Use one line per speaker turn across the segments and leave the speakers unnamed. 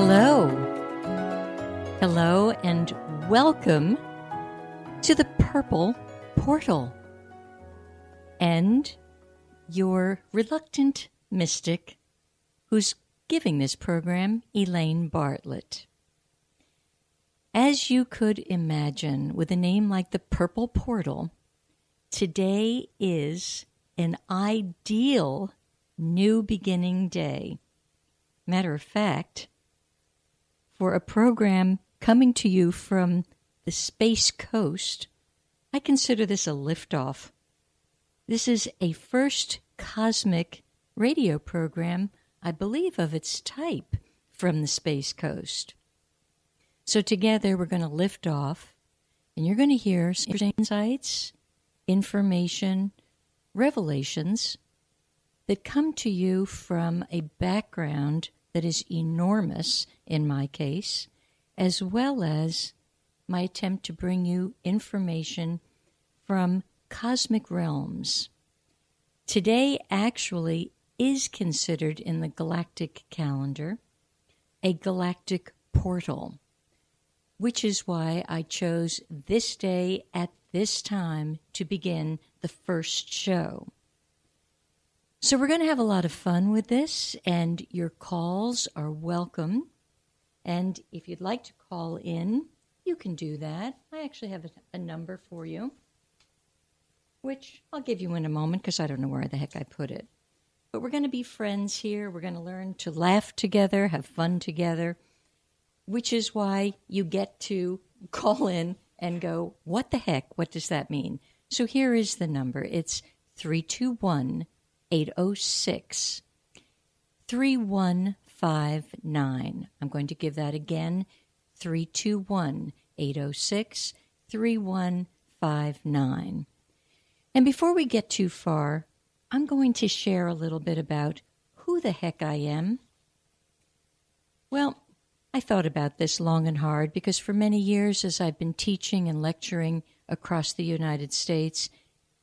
Hello. Hello and welcome to the Purple Portal and your reluctant mystic who's giving this program, Elaine Bartlett. As you could imagine, with a name like the Purple Portal, today is an ideal new beginning day. Matter of fact, for a program coming to you from the Space Coast, I consider this a liftoff. This is a first cosmic radio program, I believe, of its type from the Space Coast. So together we're going to lift off, and you're going to hear some insights, information, revelations that come to you from a background that is enormous in my case, as well as my attempt to bring you information from cosmic realms. Today actually is considered in the galactic calendar a galactic portal, which is why I chose this day at this time to begin the first show. So we're going to have a lot of fun with this, and your calls are welcome. And if you'd like to call in, you can do that. I actually have a number for you, which I'll give you in a moment because I don't know where the heck I put it. But we're going to be friends here. We're going to learn to laugh together, have fun together, which is why you get to call in and go, what the heck? What does that mean? So here is the number. It's 321-806-3159. I'm going to give that again, 321-806-3159. And before we get too far, I'm going to share a little bit about who the heck I am. Well, I thought about this long and hard because for many years as I've been teaching and lecturing across the United States,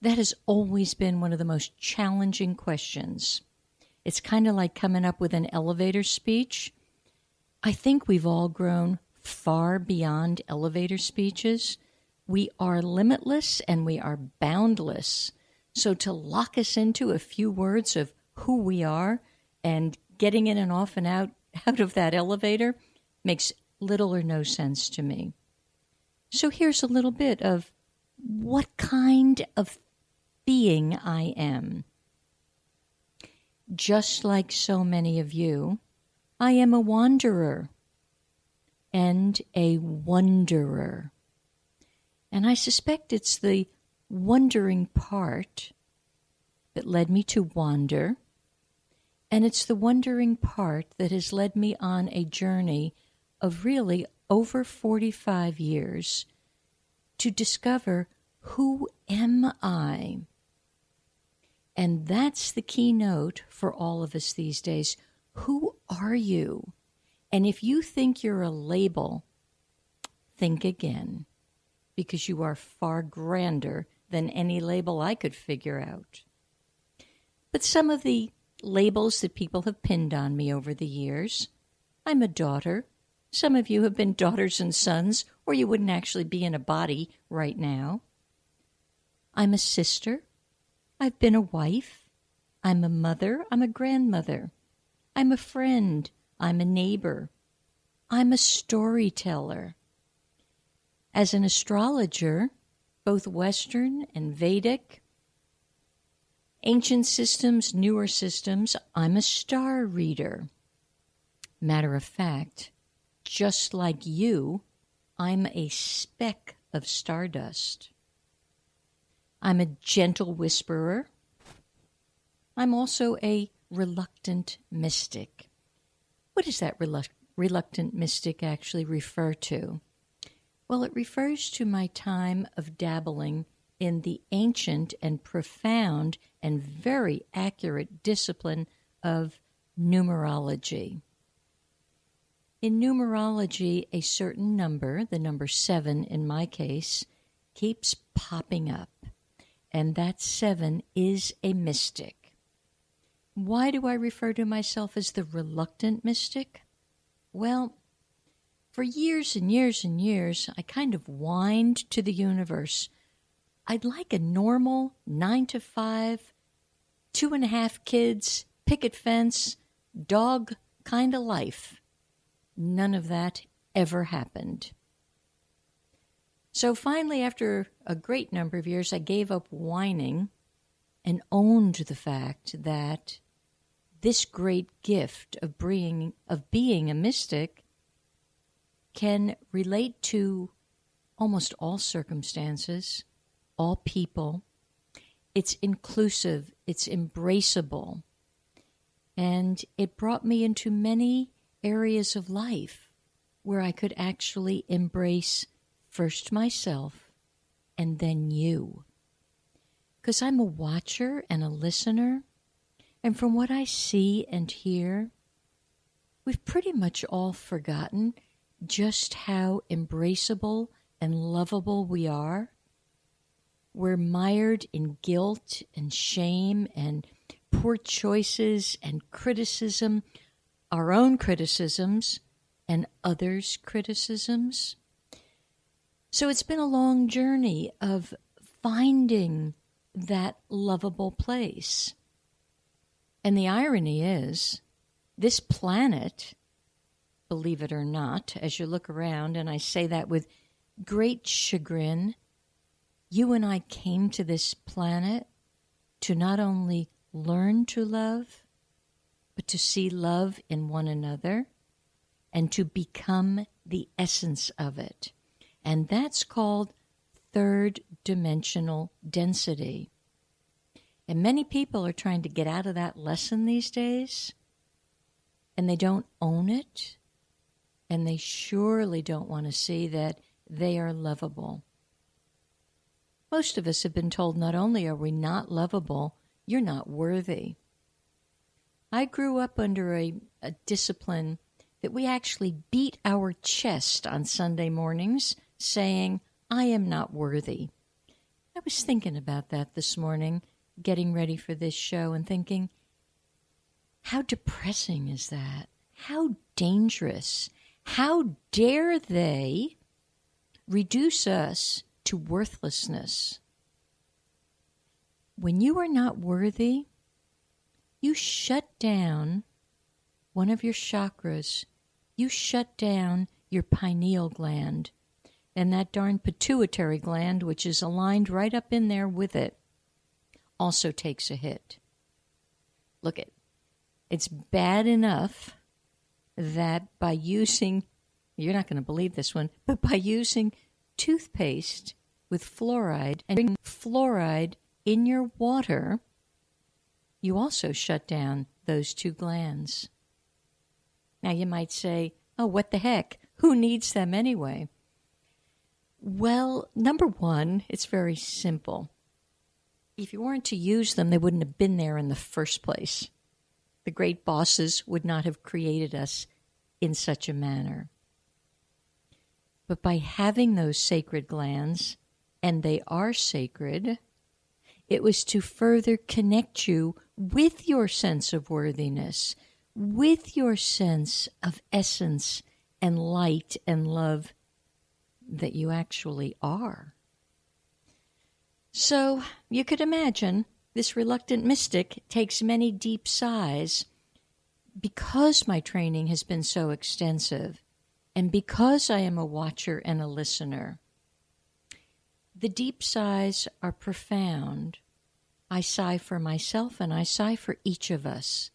that has always been one of the most challenging questions. It's kind of like coming up with an elevator speech. I think we've all grown far beyond elevator speeches. We are limitless and we are boundless. So to lock us into a few words of who we are and getting in and off and out of that elevator makes little or no sense to me. So here's a little bit of what kind of being I am. Just like so many of you, I am a wanderer and a wonderer. And I suspect it's the wondering part that led me to wander, and it's the wondering part that has led me on a journey of really over 45 years to discover who am I. And that's the keynote for all of us these days. Who are you? And if you think you're a label, think again, because you are far grander than any label I could figure out. But some of the labels that people have pinned on me over the years, I'm a daughter. Some of you have been daughters and sons, or you wouldn't actually be in a body right now. I'm a sister. I've been a wife. I'm a mother. I'm a grandmother. I'm a friend. I'm a neighbor. I'm a storyteller. As an astrologer, both Western and Vedic, ancient systems, newer systems, I'm a star reader. Matter of fact, just like you, I'm a speck of stardust. I'm a gentle whisperer. I'm also a reluctant mystic. What does that reluctant mystic actually refer to? Well, it refers to my time of dabbling in the ancient and profound and very accurate discipline of numerology. In numerology, a certain number, the number 7 in my case, keeps popping up, and that 7 is a mystic. Why do I refer to myself as the reluctant mystic? Well, for years and years and years, I kind of whined to the universe. I'd like a normal 9 to 5, 2.5 kids, picket fence, dog kind of life. None of that ever happened. So finally, after a great number of years, I gave up whining and owned the fact that this great gift of being a mystic can relate to almost all circumstances, all people. It's inclusive, it's embraceable, and it brought me into many areas of life where I could actually embrace first myself and then you. Because I'm a watcher and a listener, and from what I see and hear, we've pretty much all forgotten just how embraceable and lovable we are. We're mired in guilt and shame and poor choices and criticism, our own criticisms and others' criticisms. So it's been a long journey of finding that lovable place. And the irony is, this planet, believe it or not, as you look around, and I say that with great chagrin, you and I came to this planet to not only learn to love, but to see love in one another and to become the essence of it. And that's called third dimensional density. And many people are trying to get out of that lesson these days, and they don't own it, and they surely don't want to see that they are lovable. Most of us have been told not only are we not lovable, you're not worthy. I grew up under a discipline that we actually beat our chest on Sunday mornings saying, I am not worthy. I was thinking about that this morning, getting ready for this show, and thinking, how depressing is that? How dangerous? How dare they reduce us to worthlessness? When you are not worthy, you shut down one of your chakras. You shut down your pineal gland. And that darn pituitary gland, which is aligned right up in there with it, also takes a hit. Look it's bad enough that by using, you're not going to believe this one, but by using toothpaste with fluoride and bringing fluoride in your water, you also shut down those two glands. Now you might say, oh, what the heck? Who needs them anyway? Well, number one, it's very simple. If you weren't to use them, they wouldn't have been there in the first place. The great bosses would not have created us in such a manner. But by having those sacred glands, and they are sacred, it was to further connect you with your sense of worthiness, with your sense of essence and light and love that you actually are. So you could imagine this reluctant mystic takes many deep sighs because my training has been so extensive and because I am a watcher and a listener. The deep sighs are profound. I sigh for myself and I sigh for each of us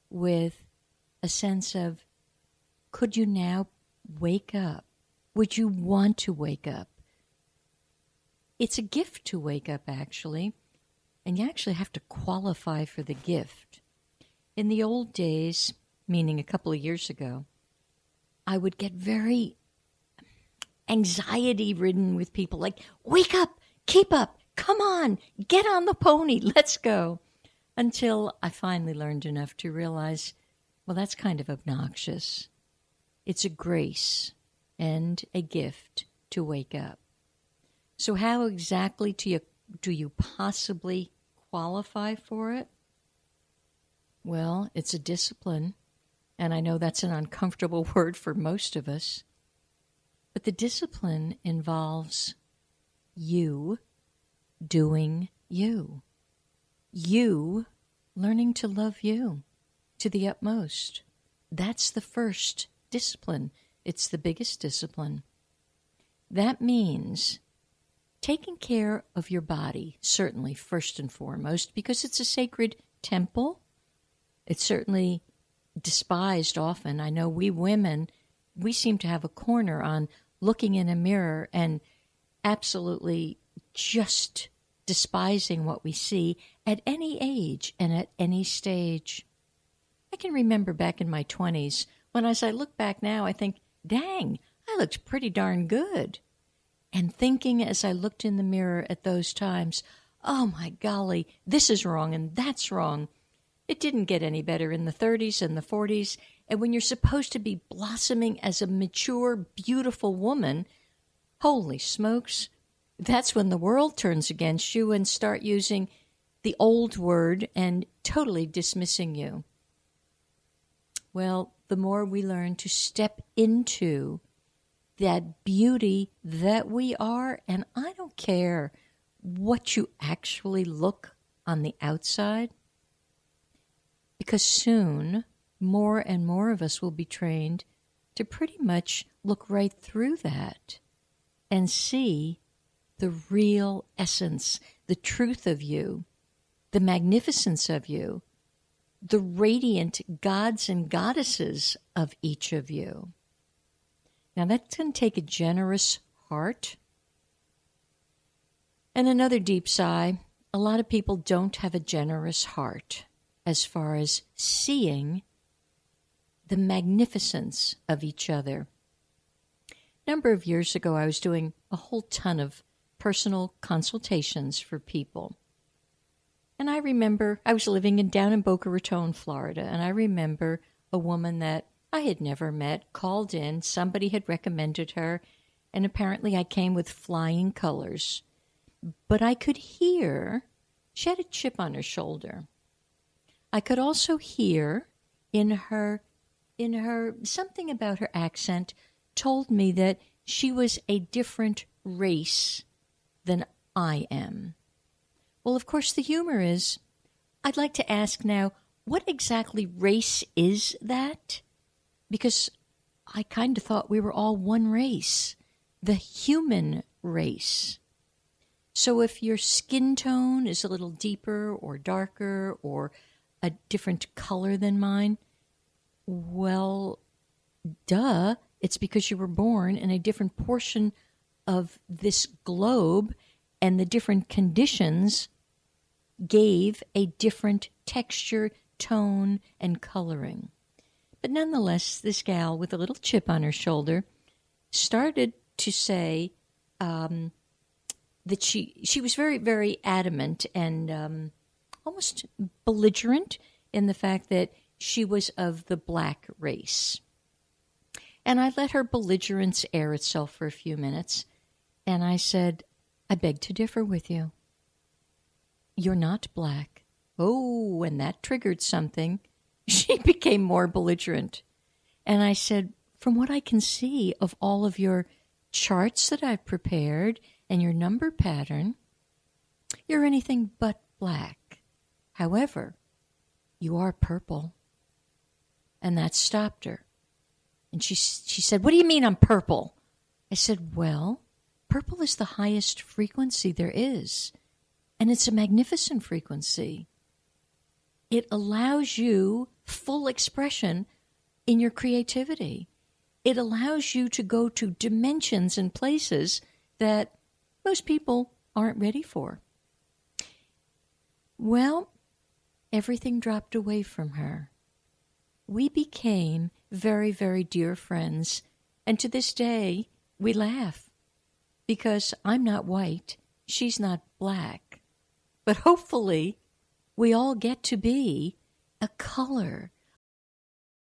with a sense of, could you now wake up? Would you want to wake up? It's a gift to wake up, actually, and you actually have to qualify for the gift. In the old days, meaning a couple of years ago, I would get very anxiety-ridden with people like, wake up, keep up, come on, get on the pony, let's go. Until I finally learned enough to realize, well, that's kind of obnoxious. It's a grace and a gift to wake up. So how exactly do you possibly qualify for it? Well, it's a discipline, And I know that's an uncomfortable word for most of us. But the discipline involves you doing you. You learning to love you to the utmost. That's the first discipline. It's the biggest discipline. That means taking care of your body, certainly first and foremost, because it's a sacred temple. It's certainly despised often. I know we women, we seem to have a corner on looking in a mirror and absolutely just despising what we see at any age and at any stage. I can remember back in my 20s when, as I look back now, I think, dang, I looked pretty darn good. And thinking as I looked in the mirror at those times, oh my golly, this is wrong and that's wrong. It didn't get any better in the 30s and the 40s. And when you're supposed to be blossoming as a mature, beautiful woman, holy smokes, that's when the world turns against you and start using the old word and totally dismissing you. Well, the more we learn to step into that beauty that we are, and I don't care what you actually look on the outside, because soon more and more of us will be trained to pretty much look right through that and see the real essence, the truth of you, the magnificence of you, the radiant gods and goddesses of each of you. Now that's going to take a generous heart. And another deep sigh, a lot of people don't have a generous heart as far as seeing the magnificence of each other. A number of years ago, I was doing a whole ton of personal consultations for people. And I remember I was living down in Boca Raton, Florida, and I remember a woman that I had never met called in. Somebody had recommended her, and apparently I came with flying colors. But I could hear she had a chip on her shoulder. I could also hear in her something about her accent told me that she was a different race than I am. Well, of course, the humor is, I'd like to ask now, what exactly race is that? Because I kind of thought we were all one race, the human race. So if your skin tone is a little deeper or darker or a different color than mine, well, duh, it's because you were born in a different portion of this globe, and the different conditions gave a different texture, tone, and coloring. But nonetheless, this gal with a little chip on her shoulder started to say that she was very, very adamant and almost belligerent in the fact that she was of the black race. And I let her belligerence air itself for a few minutes, and I said, I beg to differ with you. You're not black. Oh, and that triggered something. She became more belligerent. And I said, from what I can see of all of your charts that I've prepared and your number pattern, you're anything but black. However, you are purple. And that stopped her. And she said, what do you mean I'm purple? I said, well, purple is the highest frequency there is. And it's a magnificent frequency. It allows you full expression in your creativity. It allows you to go to dimensions and places that most people aren't ready for. Well, everything dropped away from her. We became very, very dear friends. And to this day, we laugh because I'm not white. She's not black. But hopefully, we all get to be a color